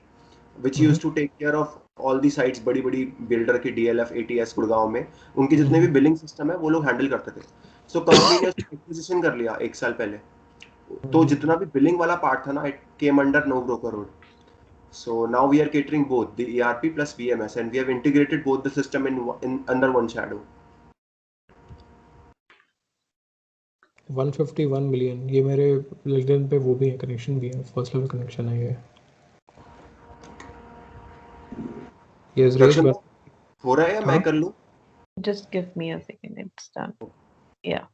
S3: which used to take care of all the sites, बड़ी बड़ी बिल्डर की DLF ATS गुड़गांव में, उनके जितने भी बिलिंग सिस्टम है वो लोग हैंडल करते थे. सो कंपनी ने उसको एक्विजिशन कर लिया 1 साल पहले. तो जितना भी बिलिंग वाला पार्ट था ना, it came under NoBroker hood. So now we are catering both the ERP plus VMS, and we have integrated both the system in under one shadow.
S1: 151 million, ये मेरे लिंक्डइन पे वो भी है, कनेक्शन भी है, फर्स्ट लेवल कनेक्शन है ये। ये
S3: Instruction हो रहा है या मैं कर लूं?
S2: Just give me a second, it's done. Yeah.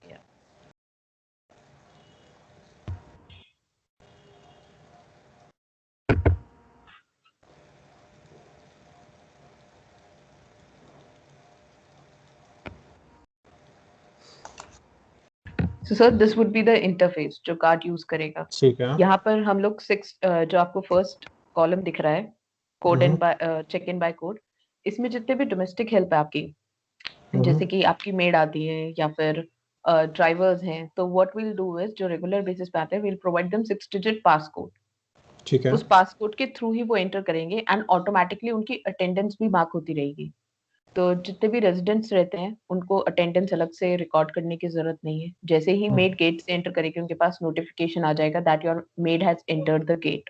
S2: So sir, this would be the interface जो कार्ड यूज करेगा।
S1: ठीक है।
S2: यहाँ पर हम लोग 6 जो आपको फर्स्ट कॉलम दिख रहा है, code and check in by code, इसमें जितने भी डोमेस्टिक हेल्प है आपकी, जैसे कि आपकी मेड आती है या फिर ड्राइवर्स हैं, तो व्हाट विल डू इज जो रेगुलर बेसिस पे आते हैं, will provide them 6 digit pass code.
S1: ठीक है।
S2: उस पास कोड के थ्रू ही वो एंटर करेंगे एंड ऑटोमेटिकली उनकी अटेंडेंस भी मार्क होती रहेगी। तो जितने भी रेजिडेंट्स रहते हैं उनको अटेंडेंस अलग से रिकॉर्ड करने की जरूरत नहीं है। जैसे ही मेड गेट से एंटर करेगी उनके पास नोटिफिकेशन आ जाएगा that your maid has entered the gate.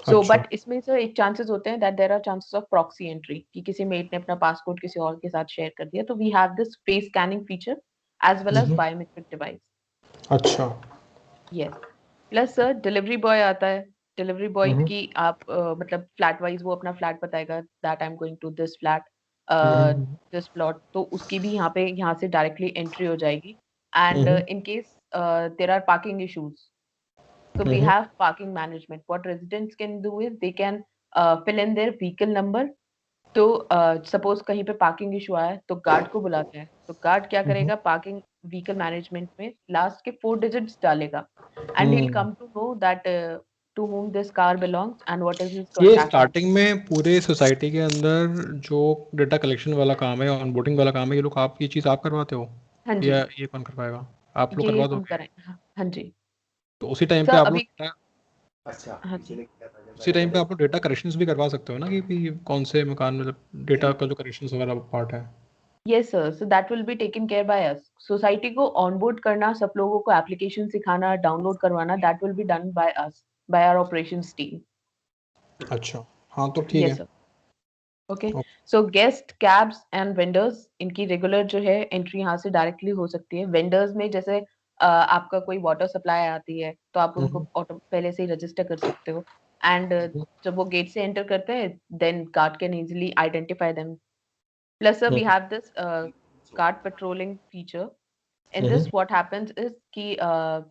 S2: So but इसमें सर एक चांसेस होते हैं that there are chances of proxy entry, कि किसी मेड ने अपना पासपोर्ट किसी और के साथ शेयर कर दिया। तो we have this face scanning feature as well as biometric device.
S1: अच्छा।
S2: Yes. Plus sir delivery boy आता है, डिलीवरी बॉय की आप मतलब फ्लैट वाइज वो अपना फ्लैट बताएगा that I am going to this flat, this plot, तो उसकी भी यहाँ से डायरेक्टली एंट्री हो जाएगी। And in case there are parking issues, so we have parking management. What residents can do is they can fill in their vehicle number. तो सपोज कहीं पे पार्किंग इशू आया है तो गार्ड को बुलाते हैं, तो गार्ड क्या करेगा, पार्किंग व्हीकल मैनेजमेंट में लास्ट के 4 डिजिट्स डालेगा and he will come to know that to whom this car belongs and what is his
S1: ये
S2: contact.
S1: स्टार्टिंग में पूरे सोसाइटी के अंदर जो डेटा कलेक्शन वाला काम है, ऑनबोर्डिंग वाला काम है, ये लोग आप ये चीज़ आप करवाते हो?
S2: हाँ जी,
S1: या ये कौन करवाएगा? आप लोग
S2: ये
S1: करवा
S2: हम
S1: दोगे?
S2: करें। हाँ जी
S1: तो उसी टाइम पे
S2: सर
S1: आप
S2: अभी।
S1: लोग
S3: अच्छा,
S2: हाँ
S3: किसी
S2: जी
S3: ने किया था जब
S1: उसी
S3: मैंने
S1: टाइम पे
S3: पहले।
S1: आप लोग डेटा करेक्शंस भी करवा सकते हो ना, कि भी कौन से मकान मतलब डेटा का जो करेक्शंस वगैरह पार्ट है।
S2: Yes sir, so that will be taken care by us. Society को ऑनबोर्ड करना, सब लोगों को एप्लीकेशन सिखाना, डाउनलोड करवाना, that will be done by us, by our operations team.
S1: अच्छा, हाँ तो ठीक है।
S2: Yes sir. Okay, so guest, cabs and vendors, इनकी रेगुलर जो है एंट्री यहाँ से डायरेक्टली हो सकती है। वेंडर्स में जैसे आपका कोई वाटर सप्लाई आती है तो आप उनको पहले से ही रजिस्टर कर सकते हो एंड जब वो गेट से एंटर करते हैं then guard can easily identify them. Plus we have this guard patrolling feature. In this what happens is कि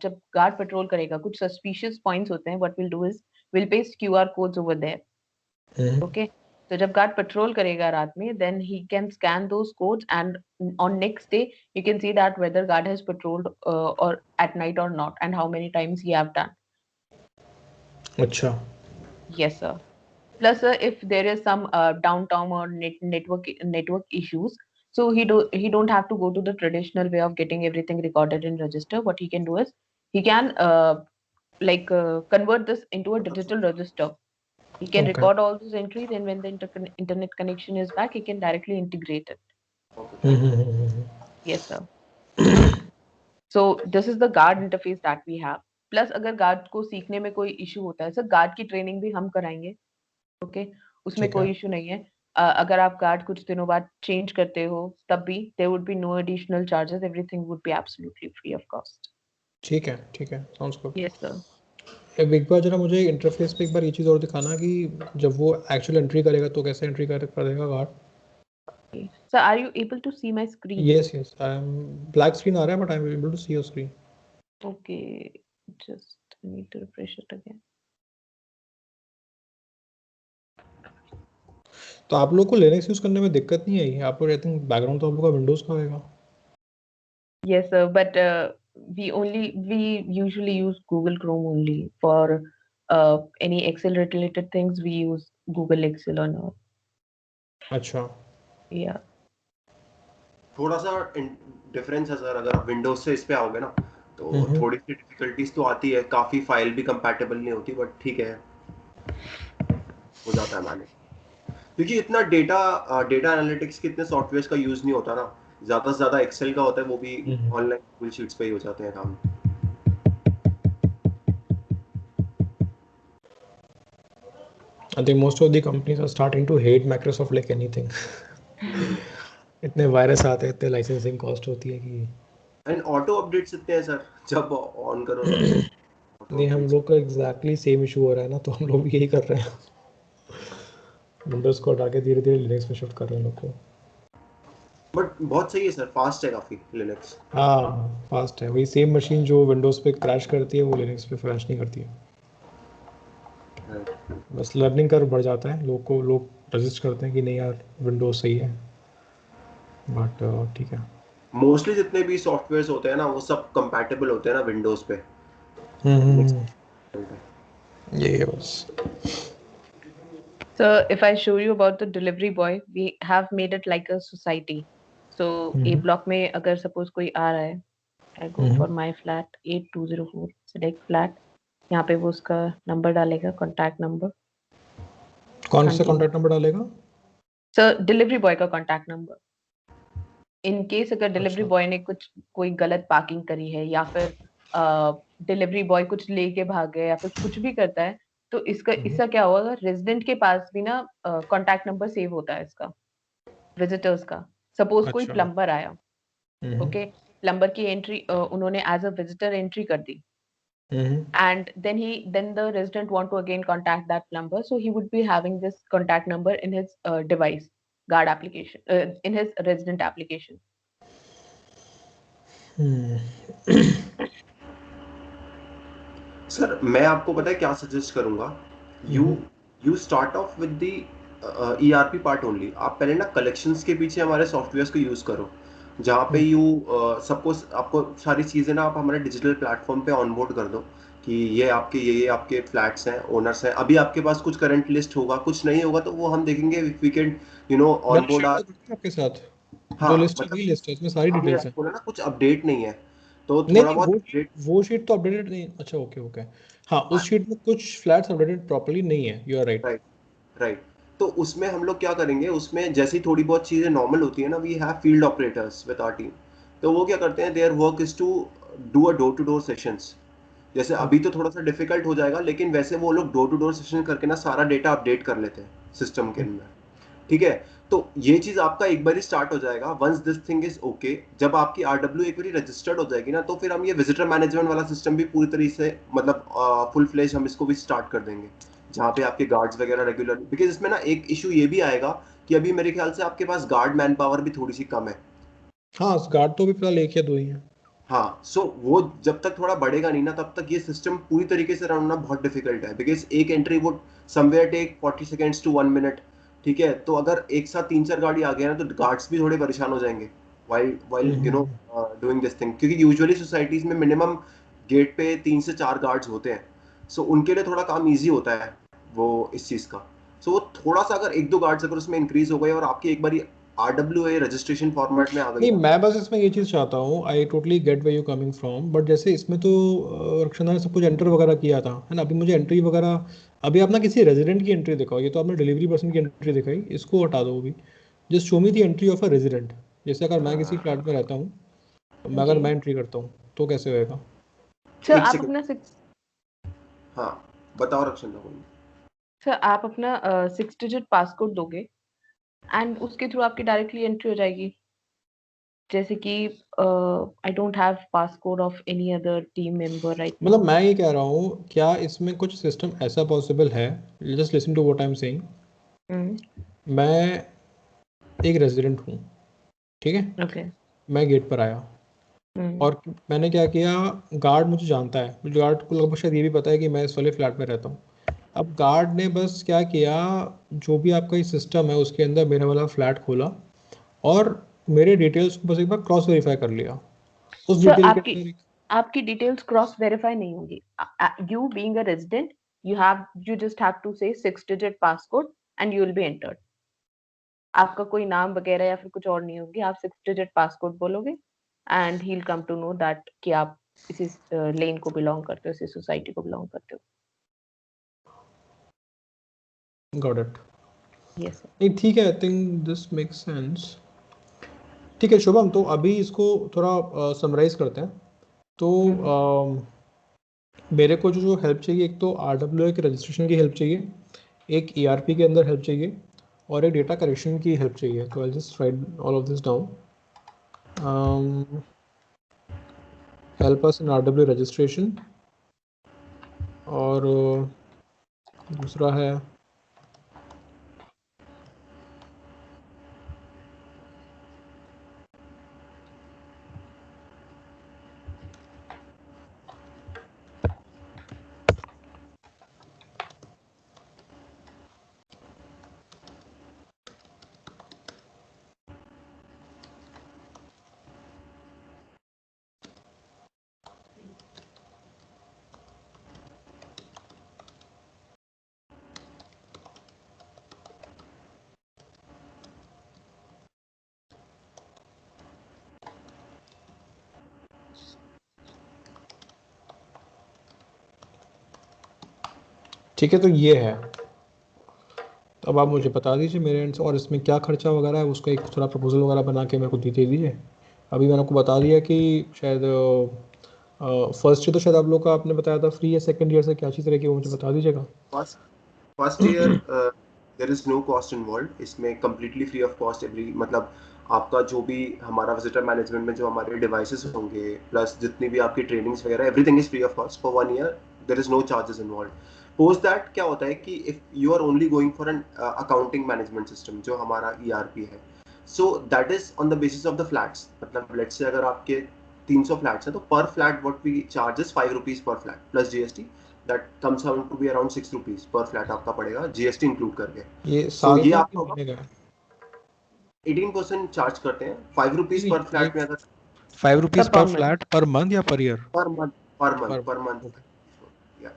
S2: जब गार्ड पेट्रोल करेगा, कुछ सस्पिशियस पॉइंट्स होते हैं, what will do is will paste QR codes over there. Okay, तो जब गार्ड पेट्रोल करेगा रात में, then he can scan those codes and on next day you can see that whether guard has patrolled or at night or not and how many times he have done.
S1: अच्छा।
S2: Yes sir. Plus if there is some downtime or network issues, so he don't have to go to the traditional way of getting everything recorded in register. What he can do is he can convert this into a digital register. He can record all those entries, and when the internet connection is back, he can directly integrate it. Yes, sir. So this is the guard interface that we have. Plus अगर गार्ड को सीखने में कोई इशू होता है, सर गार्ड की ट्रेनिंग भी हम कराएंगे। ओके, उसमें कोई इशू नहीं है। अगर आप गार्ड कुछ दिनों बाद चेंज करते हो तब भी there would be no additional charges, everything would be absolutely free of cost.
S1: ठीक है, ठीक है, साउंड्स गुड।
S2: Yes sir.
S1: एक बार जरा मुझे इंटरफेस पे एक बार ये चीज़ और दिखाना कि जब वो एक्चुअल एंट्री करेगा तो कैसे एंट्री कर देगा guard.
S2: Sir, are you able to see my screen?
S1: Yes, yes, I am black screen आ रहा है but I am able to see your screen.
S2: Okay, just need to refresh it again.
S1: तो आप लोग को लिनक्स यूज करने में दिक्कत नहीं आई? आप लोग आई थिंक बैकग्राउंड तो आप लोग का विंडोज का होगा।
S2: Yes sir, but we usually use Google Chrome only for any Excel related things. We use Google Excel or not.
S1: अच्छा।
S2: Yeah.
S3: थोड़ा सा डिफरेंस है सर, अगर आप विंडोज से इस पे आओगे ना तो थोड़ी सी डिफिकल्टीज तो आती है, काफी फाइल भी कंपैटिबल नहीं होती, बट ठीक है, हो जाता है मैनेज। क्योंकि इतना डेटा एनालिटिक्स के इतने सॉफ्टवेयर्स का यूज नहीं होता ना, ज्यादा से ज्यादा एक्सेल का होता है, वो भी ऑनलाइन गूगल शीट्स पे ही हो जाते हैं काम।
S1: I think most of the companies are starting to hate Microsoft like anything. इतने वायरस आते हैं, इतने लाइसेंसिंग कॉस्ट होती है कि
S3: एंड ऑटो अपडेट्स इतने हैं सर, जब ऑन करो तो
S1: नहीं, हम लोग का एग्जैक्टली सेम इशू हो रहा है ना, तो हम लोग भी यही कर रहे हैं, विंडोज को हटा के धीरे धीरे लिनक्स में शिफ्ट कर रहे हैं लोग को।
S3: बट बहुत सही है सर, फास्ट है काफी लिनक्स।
S1: हाँ फास्ट है, वही सेम मशीन जो विंडोज पे क्रैश करती है वो लिनक्स पे क्रैश नहीं करती है। बस लर्निंग कर्व बढ़ जाता है, लोग रजिस्ट करते हैं कि नहीं यार विंडोज सही है, बट ठीक है।
S3: मोस्टली जितने भी सॉफ्टवेयर्स होते हैं ना वो सब कंपैटिबल होते हैं ना विंडोज पे।
S1: ये है बस।
S2: So if I show you about the delivery boy, we have made it like a society. So A block में अगर suppose कोई आ रहा है, I go for my flat 8204, select flat, यहाँ पे वो उसका नंबर डालेगा, कॉन्टैक्ट नंबर।
S1: कौन सा कॉन्टैक्ट नंबर डालेगा?
S2: सर डिलीवरी बॉय का कॉन्टैक्ट नंबर। इन केस अगर डिलीवरी बॉय ने कोई गलत पार्किंग करी है या फिर डिलीवरी बॉय कुछ लेके भाग गया या फिर कुछ भी करता है, तो इसका क्या होगा, रेजिडेंट के पास भी ना कॉन्टैक्ट नंबर सेव होता है इसका, विजिटर्स का। सपोज कोई प्लम्बर आया, ओके, प्लम्बर की एंट्री उन्होंने एज अ विजिटर एंट्री कर दी, and then the resident want to again contact that plumber, so he would be having this contact number in his device guard application, in his resident application.
S3: Sir मैं आपको पता है क्या सजेस्ट करूंगा, you start of with the ERP part only. आप पहले ना कलेक्शंस के पीछे हमारे सॉफ्टवेयर्स को यूज करो, जहाँ पे सबको आपको सारी चीजें ना आप हमारे डिजिटल प्लेटफॉर्म पे ऑनबोर्ड कर दो कि ये आपके फ्लैट्स हैं, ओनर्स हैं। अभी आपके पास कुछ करंट लिस्ट होगा, कुछ नहीं होगा तो वो हम देखेंगे, वी कैन ऑनबोर्ड
S1: आपके साथ।
S3: हाँ,
S1: जो लिस्ट है, लिस्ट है, इसमें सारी डिटेल्स है।
S3: ना कुछ अपडेट नहीं है तो
S1: थोड़ा
S3: बहुत
S1: वो शीट तो अपडेटेड नहीं। अच्छा ओके हाँ, उस शीट में कुछ फ्लैट्स अपडेटेड प्रॉपर्ली नहीं है। You are
S3: right. तो उसमें हम लोग क्या करेंगे, उसमें जैसी थोड़ी बहुत चीजें नॉर्मल होती है ना, we have field operators with our team. तो वो क्या करते हैं, their work is to do a door to door sessions. जैसे अभी तो थोड़ा सा डिफिकल्ट हो जाएगा, लेकिन वैसे वो लोग डोर टू डोर सेशन करके ना सारा डेटा अपडेट कर लेते हैं सिस्टम के अंदर। ठीक है, तो ये चीज आपका एक बार ही स्टार्ट हो जाएगा once this thing is okay. जब आपकी RW एक बार रजिस्टर्ड हो जाएगी ना, तो फिर हम ये विजिटर मैनेजमेंट वाला सिस्टम भी पूरी तरीके से मतलब फुल फ्लेज हम इसको भी स्टार्ट कर देंगे, जहाँ पे आपके गार्ड्स वगैरह रेगुलर, बिकॉज इसमें ना एक इशू ये भी आएगा कि अभी मेरे ख्याल से आपके पास गार्ड मैन पावर भी थोड़ी सी कम है।
S1: हाँ, गार्ड तो भी फिलहाल एक या दो ही है।
S3: हाँ, सो वो जब तक थोड़ा बढ़ेगा नहीं ना, तब तक ये सिस्टम पूरी तरीके से रन होना बहुत डिफिकल्ट है, बिकॉज एक entry would somewhere take 40 seconds to 1 minute. ठीक है, तो अगर एक साथ 3-4 गाड़ी आ गया ना, तो गार्ड्स भी थोड़े परेशान हो जाएंगे while डूइंग दिस थिंग, क्योंकि यूजुअली सोसाइटीज में मिनिमम गेट पे 3 से 4 गार्ड्स होते हैं। सो उनके लिए थोड़ा काम ईजी होता है वो इस चीज का। सो वो थोड़ा सा अगर 1-2 गार्ड्स अगर उसमें इंक्रीज हो गए और आपकी एक बारी RWA रजिस्ट्रेशन फॉर्मेट में आ गई।
S1: नहीं, मैं बस इसमें ये चीज़ चाहता हूँ, I totally get where you coming from, but जैसे इसमें तो रक्षांधा ने सब कुछ एंटर वगैरह किया था, है ना। अभी मुझे एंट्री वगैरह, अभी आप ना किसी रेजिडेंट की एंट्री दिखाओ, ये तो आपने डिलीवरी पर्सन की एंट्री दिखाई, इसको हटा दो अभी। Just show me the entry of a resident. जैसे अगर मैं किसी फ्लैट में रहता हूँ, अगर मैं एंट्री करता हूँ तो कैसे होएगा?
S2: सर आप अपना
S3: हाँ बताओ रक्षांधा को।
S2: सर आप अपना 6 डिजिट पासकोड दोगे एंड उसके थ्रू आपकी डायरेक्टली एंट्री हो जाएगी। जैसे कि आई don't have passcode of any other team member right now.
S1: मतलब मैं ये कह रहा हूँ, क्या इसमें कुछ सिस्टम ऐसा पॉसिबल है, just listen to what I am saying. मैं एक रेजिडेंट हूँ, ठीक है,
S2: ओके,
S1: मैं गेट पर आया और मैंने क्या किया, गार्ड मुझे जानता है, गार्ड को लगभग शायद ये भी पता है कि मैं इस वाले फ्लैट में रहता हूँ। अब गार्ड ने बस क्या किया, जो भी आपका ये सिस्टम है उसके अंदर मेरा वाला फ्लैट खोला और मेरे डिटेल्स को बस एक बार क्रॉस वेरीफाई कर लिया। उस डिटेल के अंदर
S2: आपकी डिटेल्स क्रॉस वेरीफाई नहीं होंगी। You being a resident, you just have to say 6 digit passcode and you will be entered. आपका कोई नाम वगैरह या फिर कुछ और नहीं होगी, आप 6 डिजिट पासकोड बोलोगे and he will come to know that कि आप इसी लेन को बिलोंग करते हो, इसी सोसाइटी को बिलोंग करते हो।
S1: Got it.
S2: Yes sir.
S1: नहीं ठीक है, I think this makes sense. ठीक है शुभम, तो अभी इसको थोड़ा समराइज करते हैं। तो मेरे को जो हेल्प चाहिए, एक तो RWA के रजिस्ट्रेशन की हेल्प चाहिए, एक ERP के अंदर हेल्प चाहिए और एक डेटा करेक्शन की हेल्प चाहिए. तो I just right all of this down. Help us in RW registration, और दूसरा है ठीक है. तो ये है. अब आप मुझे बता दीजिए मेरे एंड से, और इसमें क्या खर्चा वगैरह है उसका एक थोड़ा प्रपोजल वगैरह बना के मेरे को दे दीजिए. अभी मैंने आपको बता दिया कि शायद फर्स्ट ईयर तो शायद आप लोग का आपने बताया था फ्री है, सेकंड ईयर से क्या चीज़ रहेगी वो मुझे बता दीजिएगा.
S3: First year there is no cost involve. इसमें completely free of cost every, मतलब आपका जो भी हमारा विजिटर मैनेजमेंट में जो हमारे डिवाइसेस होंगे प्लस जितनी भी आपकी ट्रेनिंग्स वगैरह everything is free of cost for 1 year. There is no charges involve. Post that क्या होता है कि if you are only going for an accounting management system जो हमारा ERP है, so that is on the basis of the flats. मतलब लेट्स से अगर आपके 300 फ्लैट्स है तो per flat what we charge is 5 rupees per flat plus GST. That comes out to be around 6 rupees per flat आपका पड़ेगा GST इंक्लूड करके.
S1: ये साल
S3: ये
S1: का
S3: आपका
S1: महीने का है?
S3: 18% चार्ज करते हैं. 5 रुपीज पर फ्लैट में अगर
S1: 5 rupees per flat per month या पर ईयर?
S3: Per month. या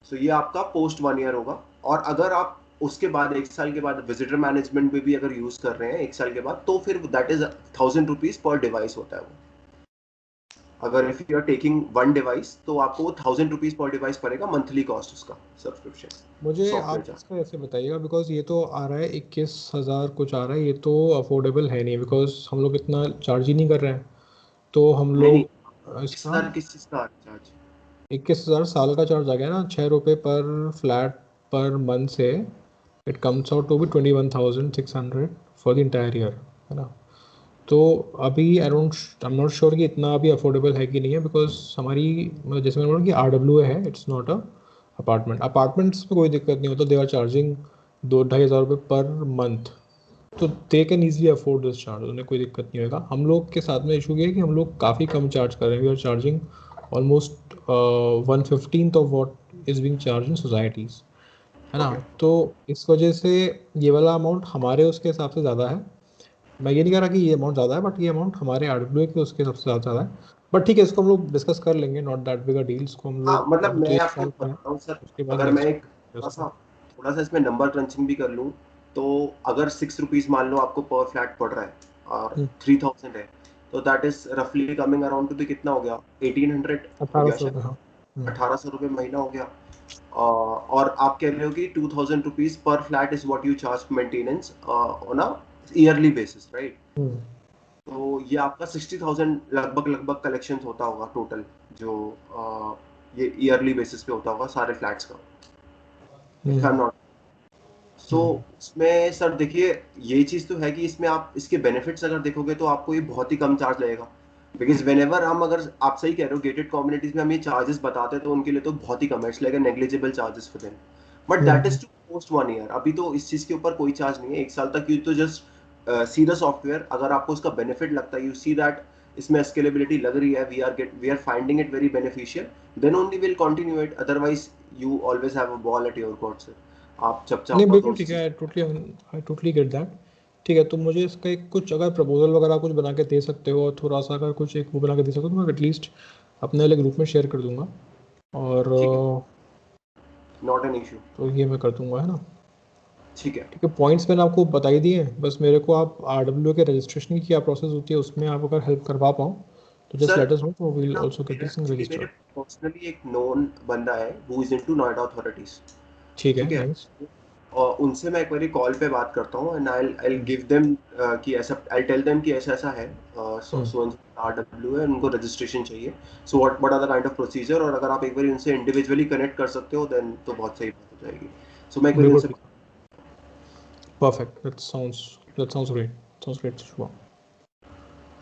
S3: सो ये आपका पोस्ट 1 ईयर होगा. और अगर आप उसके बाद 1 साल के बाद विजिटर मैनेजमेंट में भी अगर यूज कर रहे हैं 1 साल के बाद, तो फिर that is 1000 rupees per device होता है वो. अगर if you are taking 1 device तो आपको 1000 रुपीज पर डिवाइस पड़ेगा मंथली कॉस्ट उसका सब्सक्रिप्शन.
S1: मुझे आप इसका ऐसे बताइएगा, बिकॉज ये तो आ रहा है 21,000 कुछ आ रहा है, ये तो अफोर्डेबल है नहीं, बिकॉज हम लोग इतना चार्ज ही नहीं कर रहे हैं. तो हम लोग इसका
S3: किस चीज का चार्ज?
S1: 21,000 साल का चार्ज आ गया ना, 6 रुपये पर फ्लैट पर मंथ से it comes out to be 21,600 for the entire year, है ना. तो अभी आई एम नॉट श्योर कि इतना अभी अफोर्डेबल है कि नहीं है, बिकॉज हमारी जैसे मैंने बोला कि RWA है, इट्स नॉट अ अपार्टमेंट्स में कोई दिक्कत नहीं होता. दे आर चार्जिंग 2-2,500 रुपये पर मंथ, तो they can easily afford this charge, उन्हें कोई दिक्कत नहीं होगा. हम लोग के साथ में इशू ये है कि हम लोग काफ़ी कम चार्ज कर रहे हैं. We are charging almost 1/15 of what is being charge in societies, है ना. तो इस वजह से ये वाला अमाउंट हमारे उसके हिसाब से ज़्यादा है. मैं ये नहीं कह रहा कि ये अमाउंट ज़्यादा है, बट ये अमाउंट हमारे RWA के उसके सबसे ज़्यादा है. बट ठीक है, इसको हम लोग डिस्कस कर लेंगे, not that big a deal. इसको हम लोग
S3: मतलब मैं आपको बताता हूँ सर,
S1: उसके बाद
S3: अगर मैं एक
S1: नेक्स्ट
S3: थोड़ा सा इसमें नंबर क्रंचिंग भी कर लूँ, तो अगर 6 रुपीज मान लो आपको पर फ्लैट पड़ रहा है और 3000 है, तो दैट इज रफली कमिंग अराउंड टू भी कितना हो गया? 1800 हो गया शायद. 1800 रुपये महीना हो गया. और आप कह रहे हो कि 2000 rupees per flat is what you charge maintenance on a yearly basis, right? तो ये आपका 60,000 लगभग कलेक्शन होता होगा टोटल, जो ये ईयरली बेसिस पे होता होगा सारे फ्लैट्स का, इफ आई एम नॉट. सो इसमें सर देखिए, ये चीज तो है कि इसमें आप इसके बेनिफिट्स अगर देखोगे तो आपको ये बहुत ही कम चार्ज लगेगा. बिकॉज वेनेवर हम, अगर आप सही कह रहे हो, गेटेड कम्युनिटीज में हम ये चार्जेस बताते हैं तो उनके लिए तो बहुत ही कम है. It's like negligible charges for them. But that is to post 1 year. अभी तो इस चीज के ऊपर कोई चार्ज नहीं है 1 साल तक. यू तो जस्ट सी द सॉफ्टवेयर. अगर आपको उसका बेनिफिट लगता है, यू सी दैट इसमें स्केलेबिलिटी लग रही है, we are finding it very beneficial, then only will continue it. Otherwise you always have a ball at your court sir. आप जब चाहो
S1: नहीं, बिल्कुल ठीक है. I totally get that. ठीक है, तो मुझे इसका एक कुछ अगर प्रपोजल वगैरह कुछ बना के दे सकते हो, थोड़ा सा अगर कुछ एक वो बना के दे सकते हो, तो मैं एटलीस्ट अपने वाले ग्रुप में शेयर कर दूंगा. और
S3: नॉट एन इशू.
S1: तो ये मैं कर दूंगा, है ना.
S3: ठीक है.
S1: ठीक है, पॉइंट्स मैंने आपको बता ही दिए. बस मेरे को आप RWA के रजिस्ट्रेशन की क्या प्रोसेस होती है उसमें आप अगर हेल्प करवा पाओ तो जस्ट लेट अस नो, तो we will also get this thing registered.
S3: Personally एक नोन बंदा है who is into Noida authorities.
S1: ठीक है, नाइस.
S3: और उनसे मैं एक बारी कॉल पे बात करता हूँ एंड आई गिव देम कि ऐसा, आई टेल देम कि ऐसा ऐसा है, सो RWA है, उनको रजिस्ट्रेशन चाहिए. So what are the kind of procedure. और अगर आप एक बार उनसे इंडिविजुअली कनेक्ट कर सकते हो देन तो बहुत सही बात हो जाएगी. सो मैं एक दिन से
S1: perfect, that sounds great Shubham.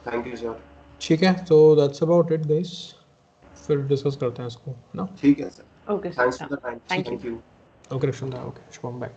S3: Thank you sir.
S1: ठीक है, तो दैट्स अबाउट इट गाइस, फिर डिस्कस करते हैं इसको ना।
S3: ठीक है सर,
S2: okay
S3: thanks
S2: sir,
S3: for the time,
S2: thank you.
S3: Thank you.
S1: Okay Rakshinda, okay Shubham, bye.